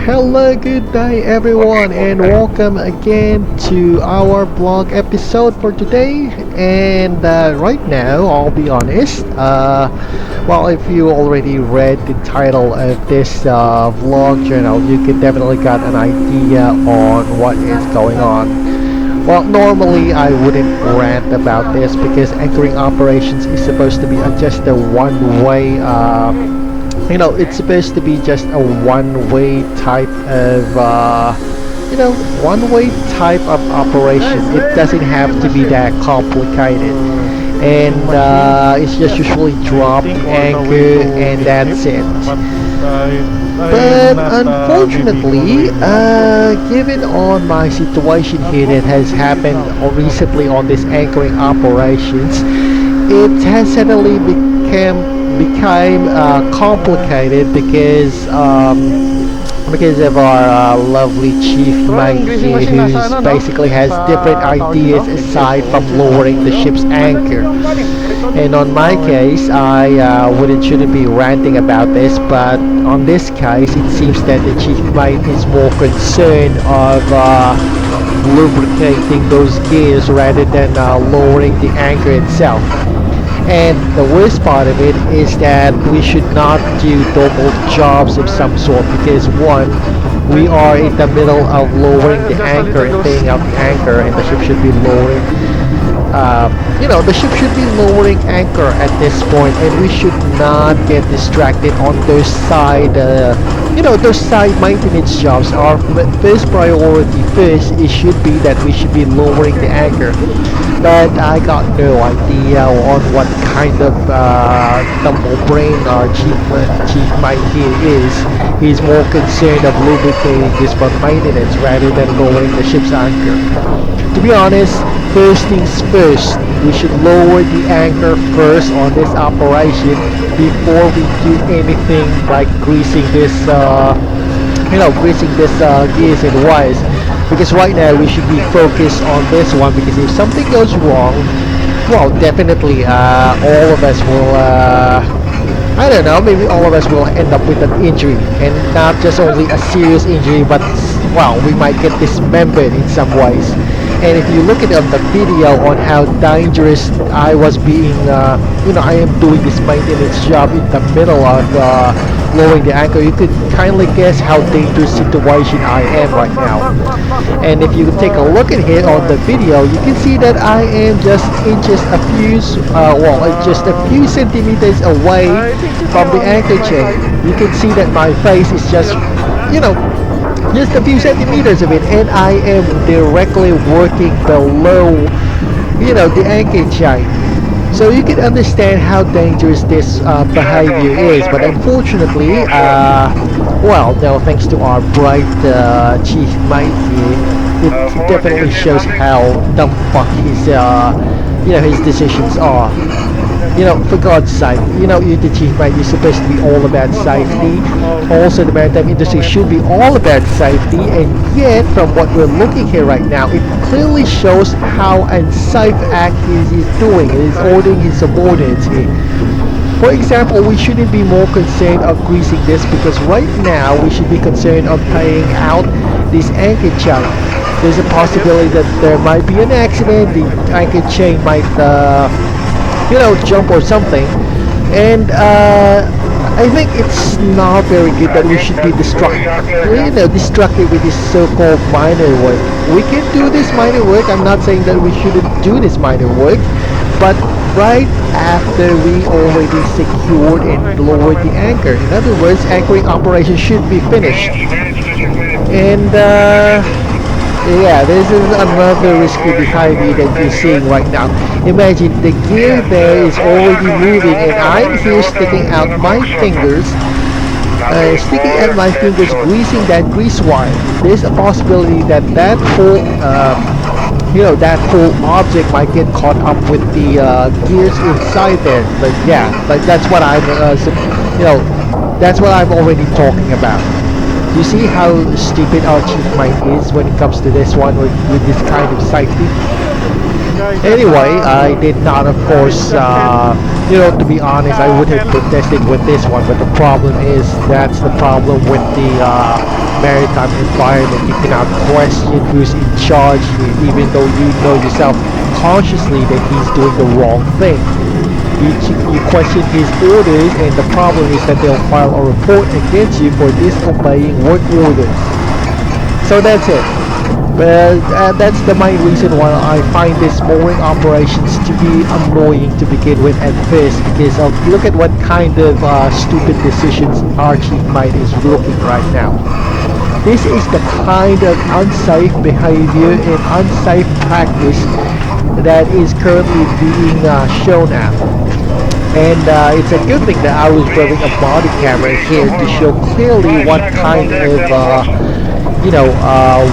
Hello, good day everyone, and welcome again to our vlog episode for today. And right now, I'll be honest, well, if you already read the title of this vlog channel, you can definitely got an idea on what is going on. Well, normally I wouldn't rant about this because anchoring operations is supposed to be just a one-way it's supposed to be just a one-way type of one-way type of operation. It doesn't have to be that complicated, and it's just usually drop the anchor and that's it. But unfortunately, given on my situation here that has happened recently on this anchoring operations, it has suddenly become complicated because of our lovely chief mate here, who basically has different ideas aside from lowering the ship's anchor. And on my case, I shouldn't be ranting about this, but on this case, it seems that the chief mate is more concerned of lubricating those gears rather than lowering the anchor itself. And the worst part of it is that we should not do double jobs of some sort, because one, we are in the middle of lowering the anchor and paying out the anchor, and the ship should be lowering the ship should be lowering anchor at this point, and we should not get distracted on those side those side maintenance jobs. Our first priority it should be that we should be lowering the anchor. But I got no idea on what kind of tumble brain our chief mate here is. He's more concerned of lubricating this for maintenance rather than lowering the ship's anchor. To be honest, first things first, we should lower the anchor first on this operation before we do anything like greasing this gears and wires. Because right now we should be focused on this one, because if something goes wrong, well, definitely all of us will I don't know, maybe all of us will end up with an injury, and not just only a serious injury, but well, we might get dismembered in some ways. And if you look at on the video on how dangerous I was being, I am doing this maintenance job in the middle of lowering the anchor, you could kindly guess how dangerous situation I am right now. And if you take a look at here on the video, you can see that I am just just a few centimeters away from the anchor chain. You can see that my face is just a few centimeters of it, and I am directly working below the anchor chain. So you can understand how dangerous this behavior is. But unfortunately, thanks to our bright chief mate here, it definitely shows how dumb fuck his decisions are. For God's sake, you're the chief mate, you're supposed to be all about safety. Also, the maritime industry should be all about safety, and yet, from what we're looking here right now, it clearly shows how unsafe act he's doing. He's ordering his subordinates here. For example, we shouldn't be more concerned of greasing this, because right now we should be concerned of paying out this anchor chain. There's a possibility that there might be an accident, the anchor chain might jump or something, and I think it's not very good that we should be distracted with this so-called minor work. We can do this minor work. I'm not saying that we shouldn't do this minor work, but right after we already secured and lowered the anchor. In other words, anchoring operation should be finished. And this is another risky behavior that you're seeing right now. Imagine the gear there is already moving, and I'm here sticking out my fingers, greasing that grease wire. There's a possibility that whole object might get caught up with the gears inside there. But that's what I'm already talking about. You see how stupid our chief mate is when it comes to this one with this kind of safety. Anyway, I did not, of course, to be honest, I would have protested with this one, but the problem is, that's the problem with the maritime environment, you cannot question who's in charge here, even though you know yourself consciously that he's doing the wrong thing. You question his orders, and the problem is that they'll file a report against you for disobeying work orders. So that's it. But that's the main reason why I find these mooring operations to be annoying to begin with at first, because of look at what kind of stupid decisions our chief mate is looking right now. This is the kind of unsafe behavior and unsafe practice that is currently being shown at. And it's a good thing that I was wearing a body camera here to show clearly what kind of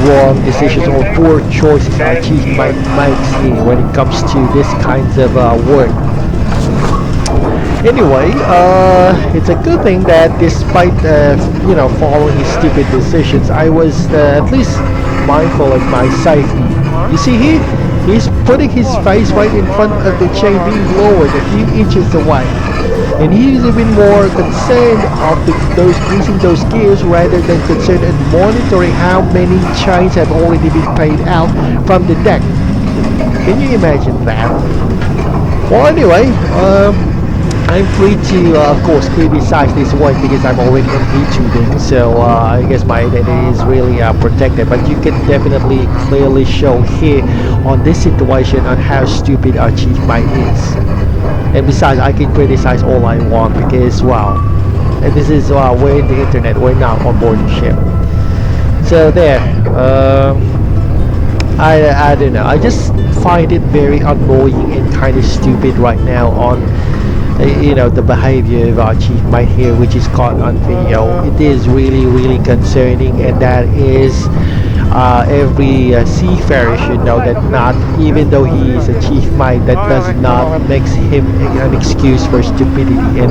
wrong decisions or poor choices our chief might makes here when it comes to this kinds of work. Anyway, it's a good thing that despite following his stupid decisions, I was at least mindful of my safety. You see here, he's putting his face right in front of the chain being lowered a few inches away. And he's even more concerned of greasing those gears rather than concerned in monitoring how many chains have already been paid out from the deck. Can you imagine that? Well, anyway, I'm free to, of course, criticize this one because I'm already on VTubing, so I guess my identity is really protected. But you can definitely clearly show here on this situation on how stupid our chief mate is. And besides, I can criticize all I want because, wow, and this is we're in the internet, we're not on board the ship. So there, I don't know, I just find it very annoying and kind of stupid right now on the behavior of our chief mate here, which is caught on video. It is really concerning, and that is every seafarer should know that not even though he is a chief mate, that does not makes him an excuse for stupidity and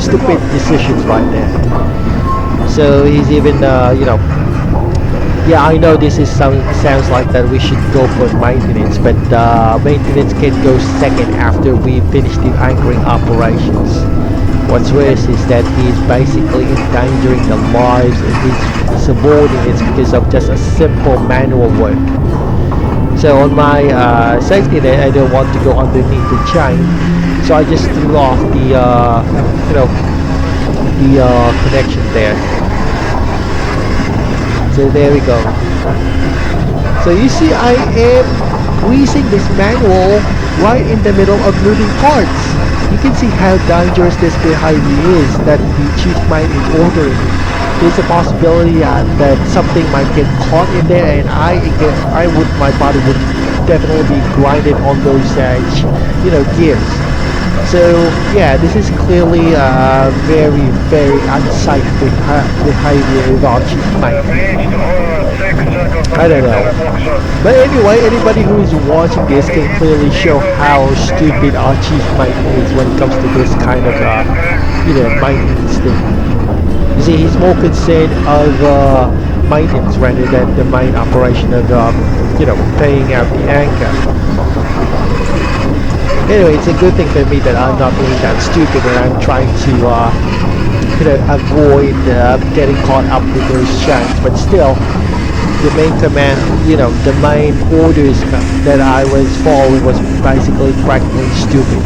stupid decisions right there. So he's even yeah, I know this is sounds like that we should go for maintenance, but maintenance can go second after we finish the anchoring operations. What's worse is that he's basically endangering the lives of his subordinates because of just a simple manual work. So on my safety net, I don't want to go underneath the chain, so I just threw off the connection there. So there we go. So you see, I am greasing this manual right in the middle of moving parts. You can see how dangerous this behavior is that the chief mate is ordering. There's a possibility that something might get caught in there, and my body would definitely be grinded on those gears. So yeah, this is clearly very unsafe behavior of our chief mate. I don't know. But anyway, anybody who is watching this can clearly show how stupid our chief mate is when it comes to this kind of maintenance thing. You see, he's more concerned of maintenance rather than the main operation of paying out the anchor. Anyway, it's a good thing for me that I'm not being that stupid, and I'm trying to avoid getting caught up with those chains. But still, the main command, the main orders that I was following was basically practically stupid.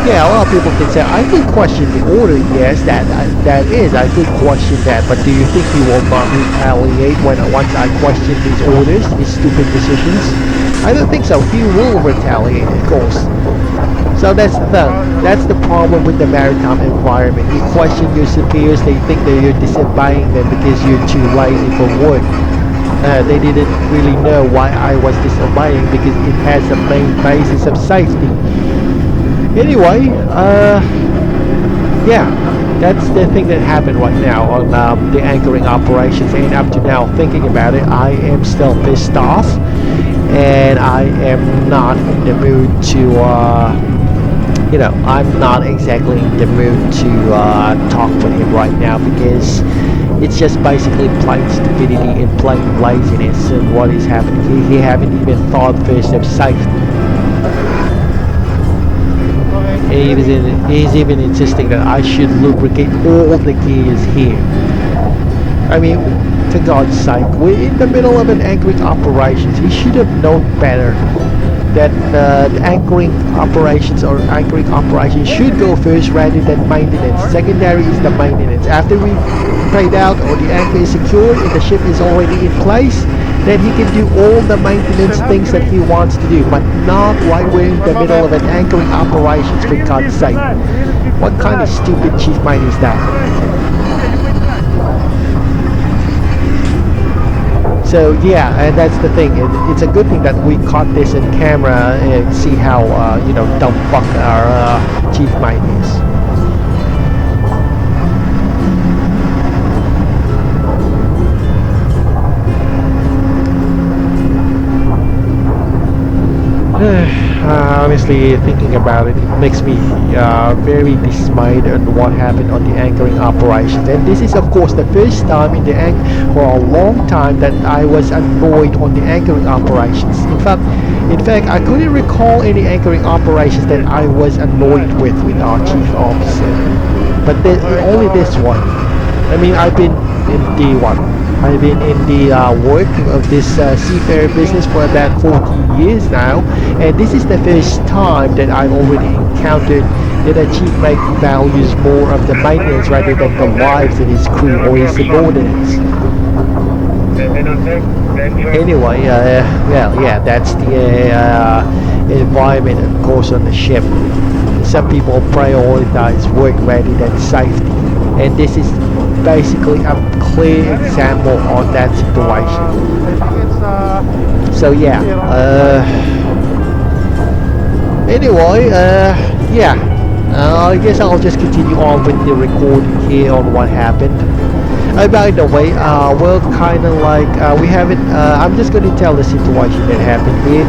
Yeah, a lot of people can say, I could question the order. Yes, that is, I could question that. But do you think he will not retaliate once I question his orders, his stupid decisions? I don't think so. He will retaliate, of course. So that's the problem with the maritime environment. You question your superiors, they think that you're disobeying them because you're too lazy for work. They didn't really know why I was disobeying because it has a main basis of safety. Anyway, yeah, that's the thing that happened right now on the anchoring operations, and up to now, thinking about it, I am still pissed off, and I am not in the mood to I'm not exactly in the mood to talk with him right now, because it's just basically plain stupidity and plain laziness. And what is happening, he haven't even thought first of safety. He's even insisting that I should lubricate all the gears here. I mean, for God's sake, we're in the middle of an anchoring operations. He should have known better that the anchoring operations should go first rather than maintenance. Secondary is the maintenance. After we paid out or the anchor is secured and the ship is already in place, then he can do all the maintenance things that he wants to do, but not while we're in the middle of an anchoring operations, for God's sake. What kind of stupid chief mate is that? So yeah, and that's the thing. It's a good thing that we caught this in camera and see how dumb fuck our chief mate is. Honestly, thinking about it, it makes me very dismayed on what happened on the anchoring operations. And this is, of course, the first time for a long time that I was annoyed on the anchoring operations. In fact, I couldn't recall any anchoring operations that I was annoyed with our chief officer. But only this one. I mean, I've been in the work of this seafarer business for about 14 years now, and this is the first time that I already encountered that a chief mate values more of the maintenance rather than the lives of his crew or his subordinates. Anyway, that's the environment, of course, on the ship. Some people prioritize work rather than safety, and this is basically a clear example on that situation. So yeah, anyway, I guess I'll just continue on with the recording here on what happened. By the way, well, kind of like we haven't. I'm just going to tell the situation that happened here.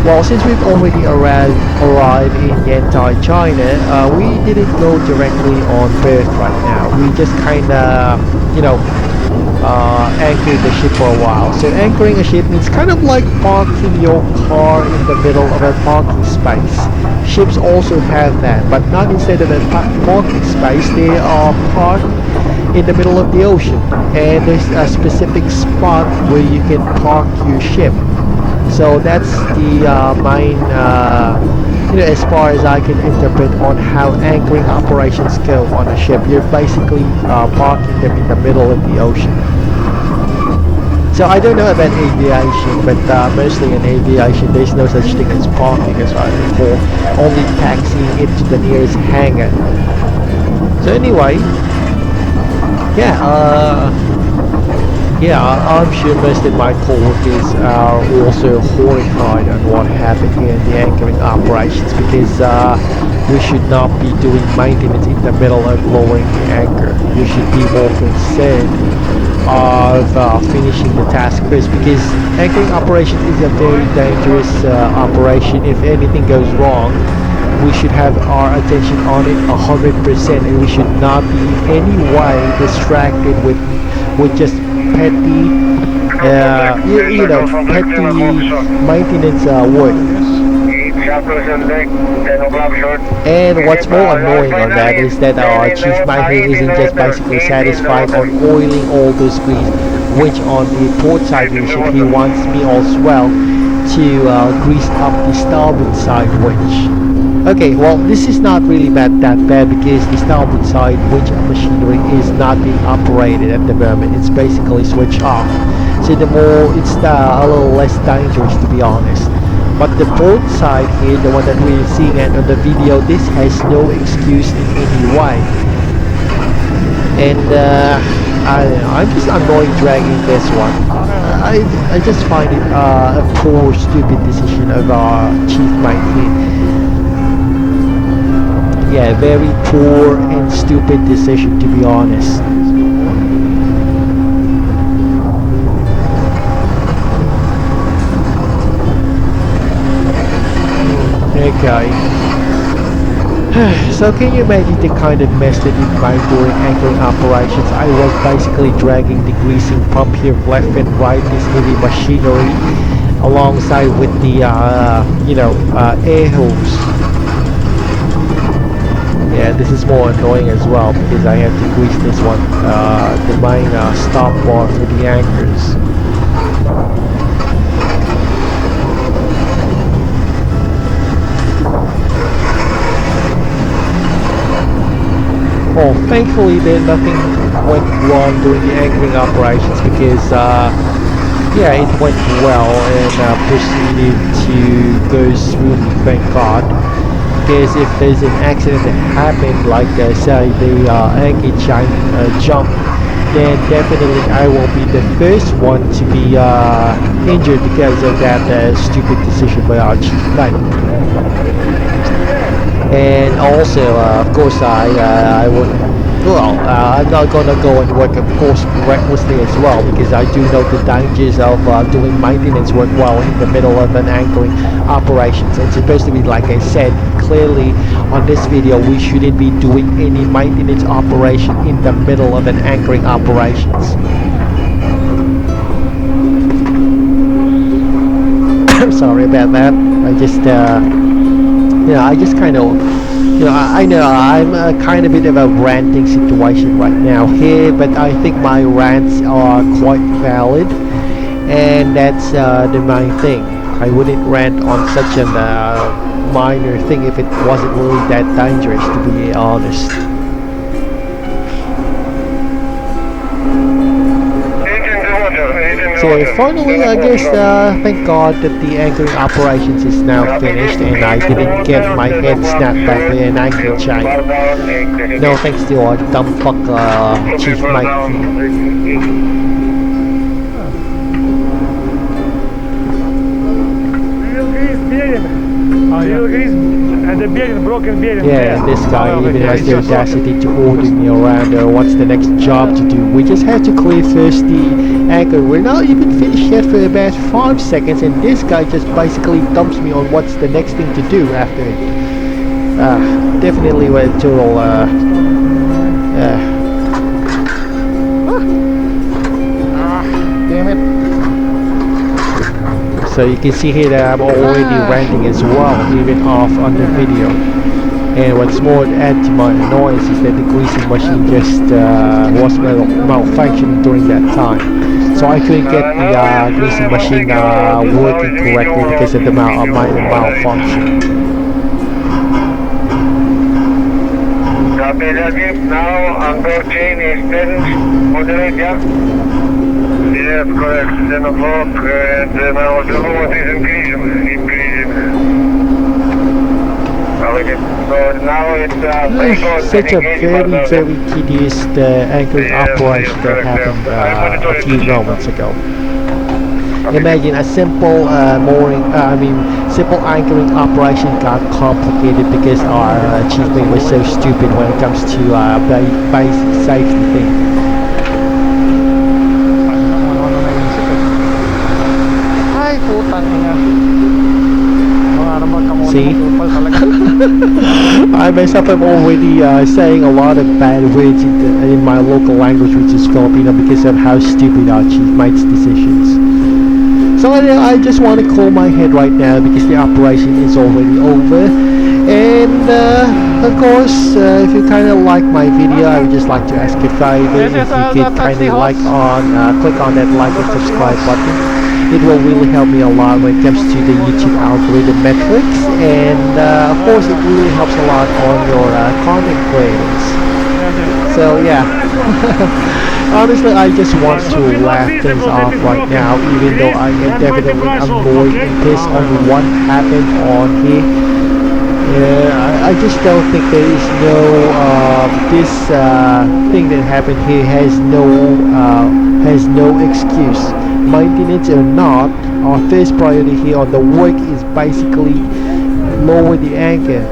Well, since we've already arrived in Yantai, China, we didn't go directly on berth right now. We just kind of, anchored the ship for a while. So anchoring a ship means kind of like parking your car in the middle of a parking space. Ships also have that, but not instead of a parking space, they are parked in the middle of the ocean. And there's a specific spot where you can park your ship. So that's the main, as far as I can interpret on how anchoring operations go on a ship. You're basically parking them in the middle of the ocean. So I don't know about aviation, but mostly in aviation there's no such thing as parking as I recall, only taxiing it to the nearest hangar. So anyway, I'm sure most of my co-workers are also horrified on what happened here in the anchoring operations, because we should not be doing maintenance in the middle of lowering the anchor. You should be more concerned of finishing the task first, because anchoring operation is a very dangerous operation. If anything goes wrong, we should have our attention on it 100%, and we should not be in any way distracted with just petty maintenance work. And what's more annoying on that is that our chief mate isn't just basically satisfied on oiling all those grease, which on the port side of the ship he wants me as well to grease up the starboard side winch. Okay, well, this is not really that bad, because the starboard side winch machinery is not being operated at the moment. It's basically switched off. So it's a little less dangerous, to be honest. But the port side here, the one that we're seeing on the video, this has no excuse in any way. And I don't know, I'm just annoyed dragging this one. I just find it a poor, stupid decision of our chief mate here. Yeah, very poor and stupid decision, to be honest. Okay. So can you imagine the kind of mess that it made during anchoring operations? I was basically dragging the greasing pump here left and right, this heavy machinery, alongside with the air hose. Yeah, this is more annoying as well because I have to grease this one, the main stop bar for the anchors. Well, thankfully nothing went wrong during the anchoring operations because yeah, it went well and proceeded to go smoothly, thank God. Because if there's an accident that happened, like say the anchor chain jump, then definitely I will be the first one to be injured because of that stupid decision by our chief mate. And also, of course, I would. Well, I'm not gonna go and work, of course, recklessly as well, because I do know the dangers of doing maintenance work while in the middle of an anchoring operations. It's supposed to be, like I said clearly on this video, we shouldn't be doing any maintenance operation in the middle of an anchoring operations. Sorry about that. I just, I just kind of. I know I'm kind of bit of a ranting situation right now here, but I think my rants are quite valid, and that's the main thing. I wouldn't rant on such a minor thing if it wasn't really that dangerous, to be honest. So finally, I guess, thank God that the anchoring operations is now finished and I didn't get my head snapped back by an anchor chain. No thanks to our dumb fuck chief mate. And the bearing, broken bearing. Yeah, and this guy even has the audacity to order me around what's the next job to do. We just have to clear first the anchor. We're not even finished yet for about 5 seconds and this guy just basically dumps me on what's the next thing to do after it. Definitely a total damn it. So you can see here that I'm already ranting as well, even off on the video. And what's more to add to my annoyance is that the greasing machine just was malfunctioning during that time. So I couldn't get the greasing machine working correctly because of the malfunction. Copy that, now anchor chain is tense, moderate, yeah? Yes, correct, 10 o'clock, and now the load is increasing. Okay, so now it's such a very tedious anchoring operation that happened a few moments ago. Imagine a simple simple anchoring operation got complicated because our chief mate was so stupid when it comes to basic safety thing. See? I myself am already saying a lot of bad words in my local language, which is Filipino, because of how stupid our chief mate's decisions. So I just want to cool my head right now because the operation is already over. And of course, if you kind of like my video, I would just like to ask a favor. If you could kindly click on that like and subscribe button. It will really help me a lot when it comes to the YouTube algorithm metrics, and of course it really helps a lot on your content creators. So yeah, honestly I just want to laugh things off right now, even though I am definitely annoyed and pissed on what happened on here. I just don't think there is no this thing that happened here has no excuse. Maintenance or not, our first priority here on the work is basically lower the anchor.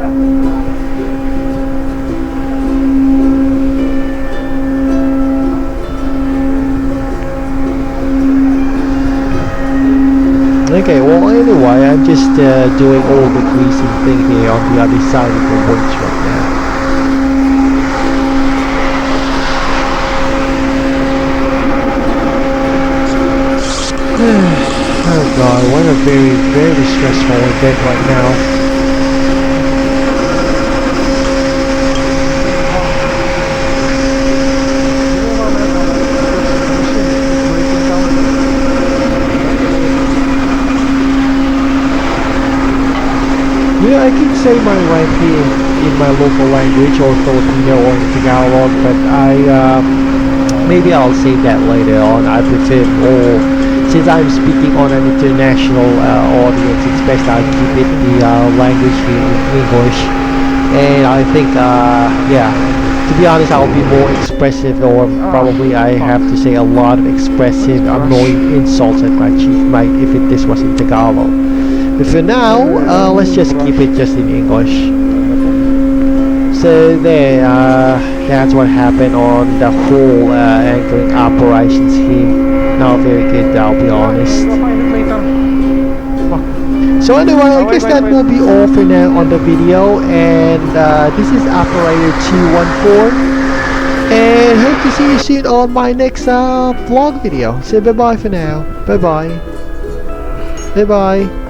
Okay, well anyway, I'm just doing all the greasing thing here on the other side of the works right now. Oh god, what a very stressful event right now. Yeah, I can say my rank here in my local language or Filipino or in Tagalog, but maybe I'll say that later on. I prefer more, since I'm speaking on an international audience, it's best I keep it the language here in English. And I think, yeah, to be honest, I'll be more expressive, or probably I have to say a lot of expressive, annoying insults at my chief mate if this was in Tagalog. But for now, let's just keep it just in English. So there, that's what happened on the whole anchoring operations here. Not very good, I'll be honest. So anyway, I guess that will be all for now on the video, and this is operator 214, and hope to see you soon on my next vlog video. So bye bye for now. Bye bye. Bye bye.